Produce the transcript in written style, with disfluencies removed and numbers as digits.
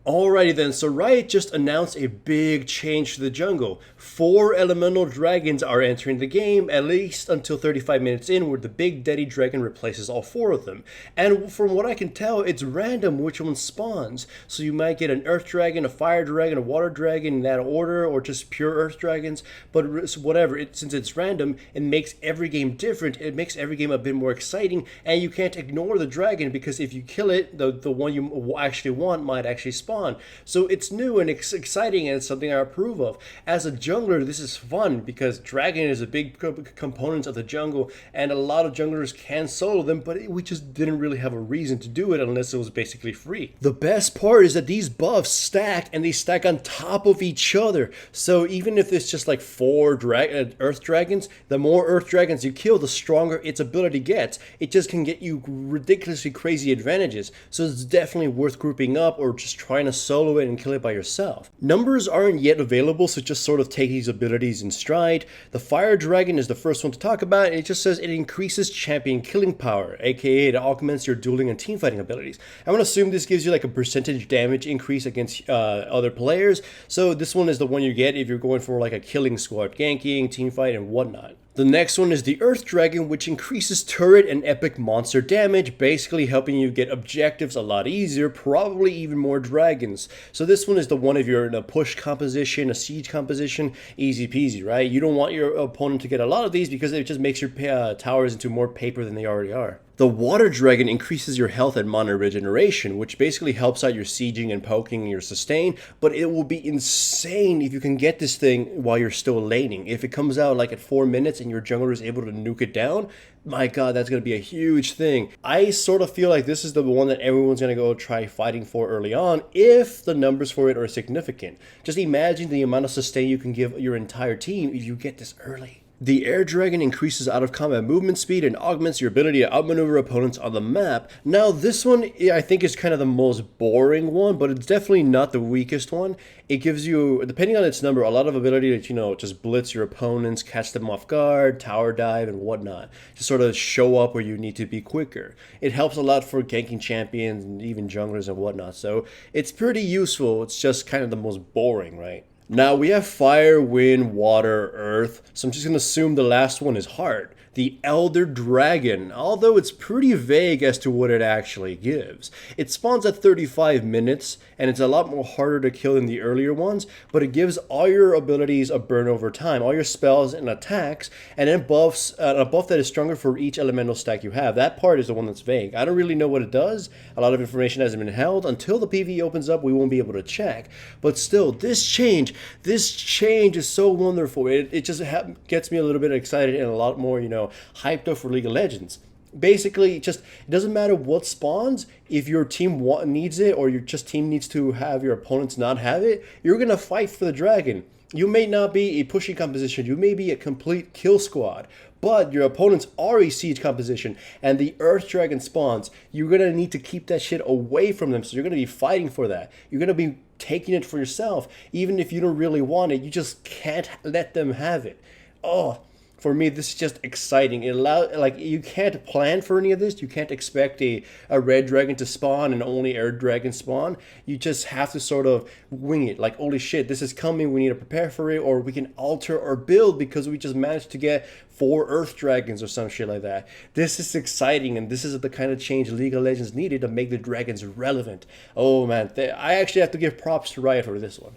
Alrighty then, so Riot just announced a big change to the jungle. 4 elemental dragons are entering the game, at least until 35 minutes in, where the big Daddy Dragon replaces all 4 of them. And from what I can tell, it's random which one spawns. So you might get an Earth Dragon, a Fire Dragon, a Water Dragon in that order, or just pure Earth Dragons. But whatever, since it's random, it makes every game different. It makes every game a bit more exciting, and you can't ignore the dragon because if you kill it, the one you actually want might actually spawn. So it's new and it's exciting and it's something I approve of. As a jungler, this is fun because dragon is a big component of the jungle and a lot of junglers can solo them, but we just didn't really have a reason to do it unless it was basically free. The best part is that these buffs stack and they stack on top of each other. So even if it's just like 4 earth dragons, the more earth dragons you kill, the stronger its ability gets. It just can get you ridiculously crazy advantages. So it's definitely worth grouping up or just trying to solo it and kill it by yourself. Numbers aren't yet available, so just sort of take these abilities in stride. The Fire Dragon is the first one to talk about, and it just says it increases champion killing power, aka it augments your dueling and teamfighting abilities. I'm gonna assume this gives you like a percentage damage increase against other players, so this one is the one you get if you're going for like a killing squad, ganking, teamfight, and whatnot. The next one is the Earth Dragon, which increases turret and epic monster damage, basically helping you get objectives a lot easier, probably even more dragons. So this one is the one if you're in a push composition, a siege composition, easy peasy, right? You don't want your opponent to get a lot of these because it just makes your towers into more paper than they already are. The Water Dragon increases your health and mana regeneration, which basically helps out your sieging and poking and your sustain, but it will be insane if you can get this thing while you're still laning. If it comes out like at 4 minutes and your jungler is able to nuke it down, my god, that's going to be a huge thing. I sort of feel like this is the one that everyone's going to go try fighting for early on if the numbers for it are significant. Just imagine the amount of sustain you can give your entire team if you get this early. The Air Dragon increases out of combat movement speed and augments your ability to outmaneuver opponents on the map. Now this one I think is kind of the most boring one, but it's definitely not the weakest one. It gives you, depending on its number, a lot of ability to, just blitz your opponents, catch them off guard, tower dive, and whatnot. To sort of show up where you need to be quicker. It helps a lot for ganking champions and even junglers and whatnot, so it's pretty useful. It's just kind of the most boring, right? Now we have fire, wind, water, earth, so I'm just going to assume the last one is hard. The Elder Dragon, although it's pretty vague as to what it actually gives. It spawns at 35 minutes, and it's a lot more harder to kill than the earlier ones, but it gives all your abilities a burn over time, all your spells and attacks, and then buffs, a buff that is stronger for each elemental stack you have. That part is the one that's vague. I don't really know what it does. A lot of information hasn't been held. Until the PvE opens up, we won't be able to check. But still, this change is so wonderful. It just gets me a little bit excited and a lot more, hyped up for League of Legends. Basically, it doesn't matter what spawns. If your team needs it or your team needs to have your opponents not have it, you're gonna fight for the dragon. You may not be a pushing composition, you may be a complete kill squad, but your opponents are a siege composition and the Earth Dragon spawns. You're gonna need to keep that shit away from them, so you're gonna be fighting for that. You're gonna be taking it for yourself, even if you don't really want it. You just can't let them have it. Oh, for me, this is just exciting. You can't plan for any of this. You can't expect a red dragon to spawn and only air dragon spawn. You just have to sort of wing it. Like, holy shit, this is coming. We need to prepare for it, or we can alter our build because we just managed to get 4 earth dragons or some shit like that. This is exciting, and this is the kind of change League of Legends needed to make the dragons relevant. Oh man, I actually have to give props to Riot for this one.